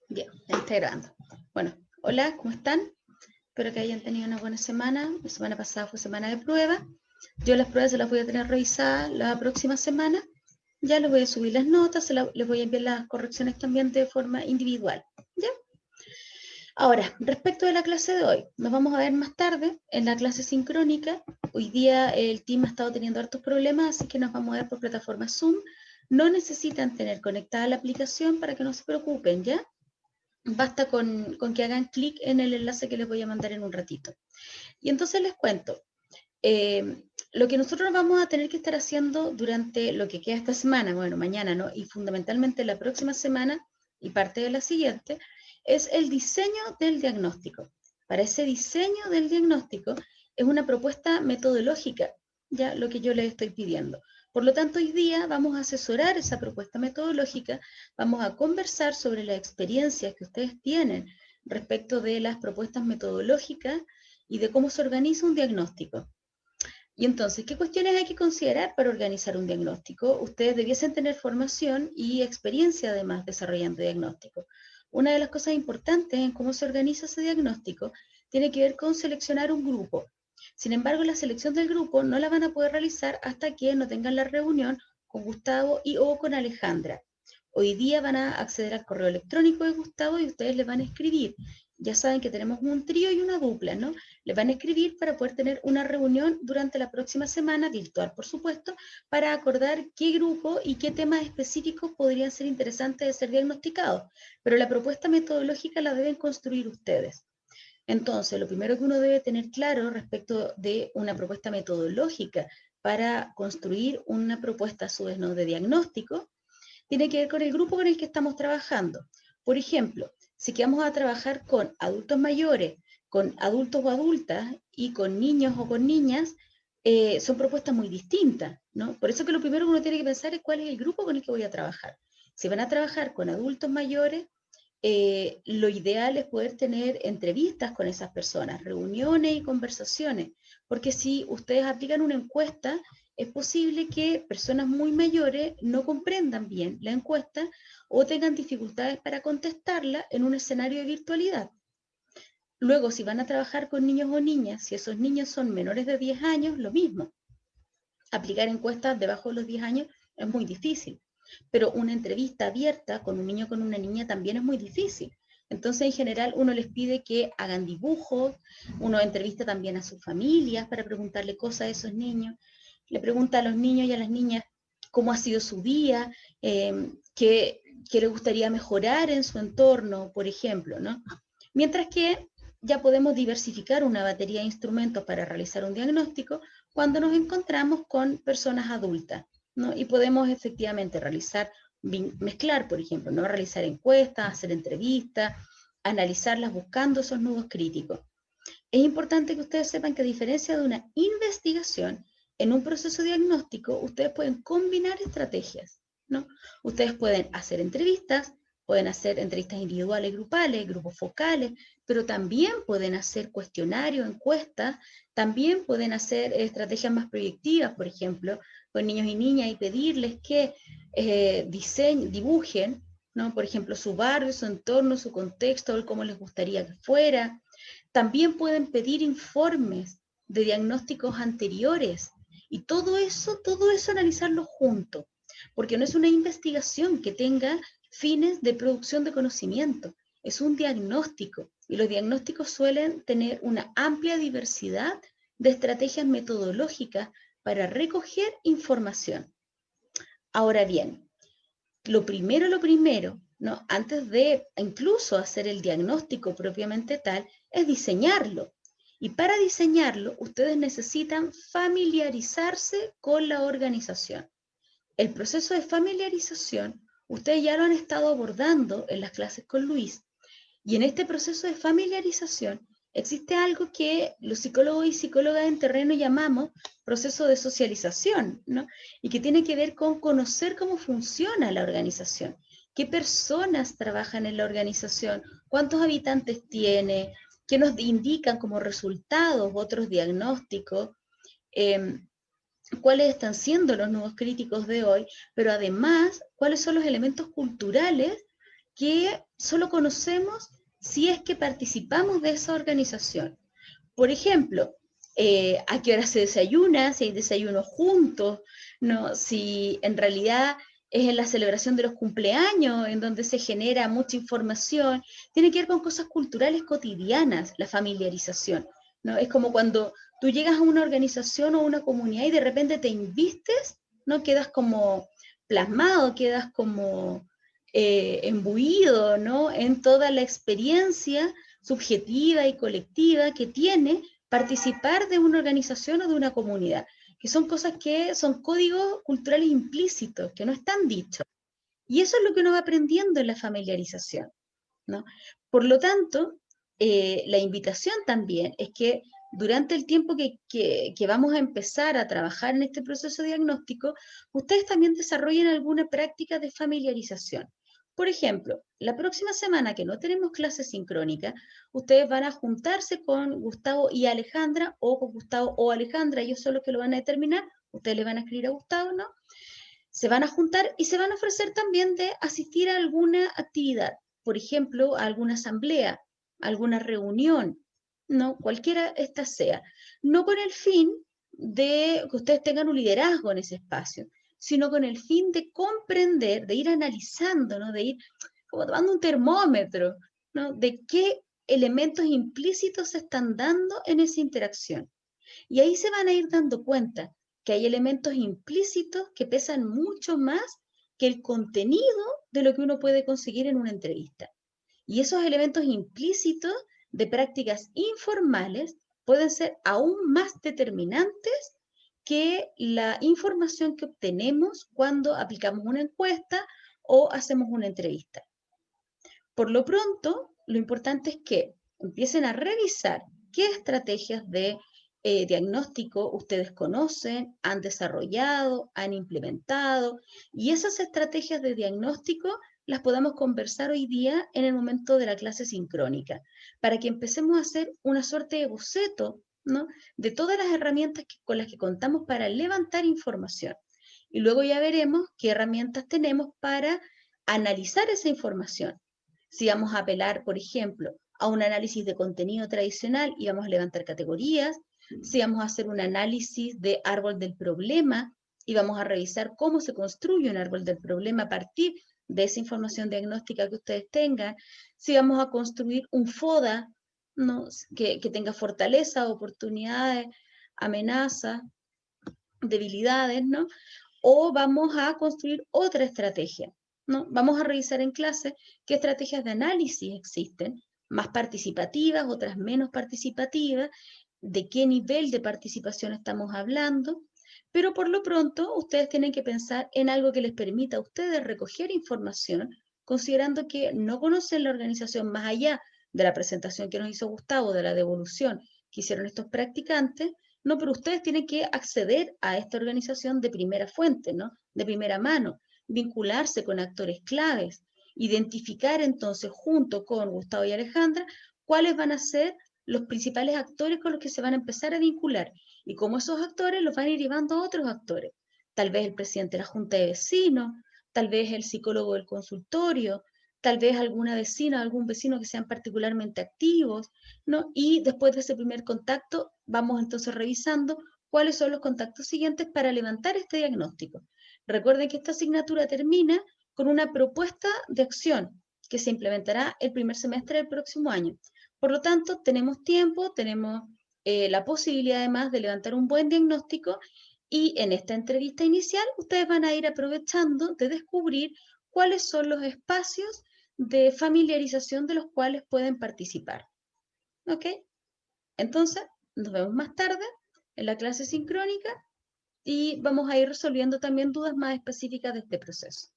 Bien, ya está grabando. Bueno, hola, ¿cómo están? Espero que hayan tenido una buena semana. La semana pasada fue semana de prueba. Yo las pruebas se las voy a tener revisadas la próxima semana. Ya les voy a subir las notas, les voy a enviar las correcciones también de forma individual. ¿Ya? Ahora, respecto de la clase de hoy, nos vamos a ver más tarde en la clase sincrónica. Hoy día el team ha estado teniendo hartos problemas, así que nos vamos a ver por plataforma Zoom. No necesitan tener conectada la aplicación para que no se preocupen, ¿ya? Basta con que hagan clic en el enlace que les voy a mandar en un ratito. Y entonces les cuento, lo que nosotros vamos a tener que estar haciendo durante lo que queda esta semana, bueno, mañana, ¿no? Y fundamentalmente la próxima semana y parte de la siguiente, es el diseño del diagnóstico. Para ese diseño del diagnóstico es una propuesta metodológica, ya lo que yo les estoy pidiendo. Por lo tanto, hoy día vamos a asesorar esa propuesta metodológica, vamos a conversar sobre las experiencias que ustedes tienen respecto de las propuestas metodológicas y de cómo se organiza un diagnóstico. Y entonces, ¿qué cuestiones hay que considerar para organizar un diagnóstico? Ustedes debiesen tener formación y experiencia además desarrollando diagnósticos. Una de las cosas importantes en cómo se organiza ese diagnóstico tiene que ver con seleccionar un grupo. Sin embargo, la selección del grupo no la van a poder realizar hasta que no tengan la reunión con Gustavo y o con Alejandra. Hoy día van a acceder al correo electrónico de Gustavo y ustedes le van a escribir. Ya saben que tenemos un trío y una dupla, ¿no? Le van a escribir para poder tener una reunión durante la próxima semana, virtual por supuesto, para acordar qué grupo y qué temas específicos podrían ser interesantes de ser diagnosticados. Pero la propuesta metodológica la deben construir ustedes. Entonces, lo primero que uno debe tener claro respecto de una propuesta metodológica para construir una propuesta a su vez no de diagnóstico, tiene que ver con el grupo con el que estamos trabajando. Por ejemplo, si que vamos a trabajar con adultos mayores, con adultos o adultas y con niños o con niñas, son propuestas muy distintas, ¿no? Por eso que lo primero que uno tiene que pensar es cuál es el grupo con el que voy a trabajar. Si van a trabajar con adultos mayores, lo ideal es poder tener entrevistas con esas personas, reuniones y conversaciones, porque si ustedes aplican una encuesta, es posible que personas muy mayores no comprendan bien la encuesta o tengan dificultades para contestarla en un escenario de virtualidad. Luego, si van a trabajar con niños o niñas, si esos niños son menores de 10 años, lo mismo. Aplicar encuestas debajo de los 10 años es muy difícil, pero una entrevista abierta con un niño o con una niña también es muy difícil. Entonces, en general, uno les pide que hagan dibujos, uno entrevista también a sus familias para preguntarle cosas a esos niños, le pregunta a los niños y a las niñas cómo ha sido su día, qué le gustaría mejorar en su entorno, por ejemplo, ¿no? Mientras que ya podemos diversificar una batería de instrumentos para realizar un diagnóstico cuando nos encontramos con personas adultas, ¿no? Y podemos efectivamente realizar, mezclar, por ejemplo, ¿no? Realizar encuestas, hacer entrevistas, analizarlas buscando esos nudos críticos. Es importante que ustedes sepan que a diferencia de una investigación, en un proceso diagnóstico, ustedes pueden combinar estrategias, ¿no? Ustedes pueden hacer entrevistas individuales, grupales, grupos focales, pero también pueden hacer cuestionarios, encuestas, también pueden hacer estrategias más proyectivas, por ejemplo, con niños y niñas y pedirles que dibujen, ¿no? Por ejemplo, su barrio, su entorno, su contexto, cómo les gustaría que fuera. También pueden pedir informes de diagnósticos anteriores y todo eso analizarlo junto, porque no es una investigación que tenga fines de producción de conocimiento, es un diagnóstico y los diagnósticos suelen tener una amplia diversidad de estrategias metodológicas para recoger información. Ahora bien, lo primero, ¿no? Antes de incluso hacer el diagnóstico propiamente tal, es diseñarlo. Y para diseñarlo, ustedes necesitan familiarizarse con la organización. El proceso de familiarización, ustedes ya lo han estado abordando en las clases con Luis. Y en este proceso de familiarización existe algo que los psicólogos y psicólogas en terreno llamamos proceso de socialización, ¿no? Y que tiene que ver con conocer cómo funciona la organización, qué personas trabajan en la organización, cuántos habitantes tiene, qué nos indican como resultados otros diagnósticos, eh, cuáles están siendo los nuevos críticos de hoy, pero además cuáles son los elementos culturales que solo conocemos si es que participamos de esa organización. Por ejemplo, a qué hora se desayuna, si hay desayuno juntos, ¿no? Si en realidad es en la celebración de los cumpleaños, en donde se genera mucha información, tiene que ver con cosas culturales cotidianas, la familiarización, ¿no? Es como cuando tú llegas a una organización o una comunidad y de repente te invistes, ¿no? Quedas como plasmado, quedas como embuido, ¿no? En toda la experiencia subjetiva y colectiva que tiene participar de una organización o de una comunidad, que son cosas que son códigos culturales implícitos, que no están dichos. Y eso es lo que uno va aprendiendo en la familiarización, ¿no? Por lo tanto, la invitación también es que durante el tiempo que vamos a empezar a trabajar en este proceso diagnóstico, ustedes también desarrollen alguna práctica de familiarización. Por ejemplo, la próxima semana que no tenemos clases sincrónicas, ustedes van a juntarse con Gustavo y Alejandra, o con Gustavo o Alejandra, ellos son los que lo van a determinar, ustedes le van a escribir a Gustavo, ¿no? Se van a juntar y se van a ofrecer también de asistir a alguna actividad, por ejemplo, a alguna asamblea, a alguna reunión, ¿no? Cualquiera esta sea, no con el fin de que ustedes tengan un liderazgo en ese espacio, sino con el fin de comprender, de ir analizando, ¿no? De ir como tomando un termómetro, ¿no? De qué elementos implícitos se están dando en esa interacción. Y ahí se van a ir dando cuenta que hay elementos implícitos que pesan mucho más que el contenido de lo que uno puede conseguir en una entrevista. Y esos elementos implícitos de prácticas informales pueden ser aún más determinantes que la información que obtenemos cuando aplicamos una encuesta o hacemos una entrevista. Por lo pronto, lo importante es que empiecen a revisar qué estrategias de diagnóstico ustedes conocen, han desarrollado, han implementado, y esas estrategias de diagnóstico las podamos conversar hoy día en el momento de la clase sincrónica, para que empecemos a hacer una suerte de boceto, ¿no? De todas las herramientas con las que contamos para levantar información. Y luego ya veremos qué herramientas tenemos para analizar esa información. Si vamos a apelar, por ejemplo, a un análisis de contenido tradicional y vamos a levantar categorías, si vamos a hacer un análisis de árbol del problema y vamos a revisar cómo se construye un árbol del problema a partir de esa información diagnóstica que ustedes tengan, si vamos a construir un FODA, ¿no? que tenga fortaleza, oportunidades, amenazas, debilidades, ¿no? O vamos a construir otra estrategia, ¿no? Vamos a revisar en clase qué estrategias de análisis existen, más participativas, otras menos participativas, de qué nivel de participación estamos hablando, pero por lo pronto ustedes tienen que pensar en algo que les permita a ustedes recoger información, considerando que no conocen la organización más allá de la presentación que nos hizo Gustavo, de la devolución que hicieron estos practicantes, no, pero ustedes tienen que acceder a esta organización de primera fuente, ¿no? De primera mano, vincularse con actores claves, identificar entonces junto con Gustavo y Alejandra cuáles van a ser los principales actores con los que se van a empezar a vincular y cómo esos actores los van a ir llevando a otros actores. Tal vez el presidente de la Junta de Vecinos, tal vez el psicólogo del consultorio, tal vez alguna vecina, algún vecino que sean particularmente activos, ¿no? Y después de ese primer contacto, vamos entonces revisando cuáles son los contactos siguientes para levantar este diagnóstico. Recuerden que esta asignatura termina con una propuesta de acción que se implementará el primer semestre del próximo año. Por lo tanto, tenemos tiempo, tenemos la posibilidad además de levantar un buen diagnóstico y en esta entrevista inicial ustedes van a ir aprovechando de descubrir cuáles son los espacios de familiarización de los cuales pueden participar. ¿Ok? Entonces, nos vemos más tarde en la clase sincrónica y vamos a ir resolviendo también dudas más específicas de este proceso.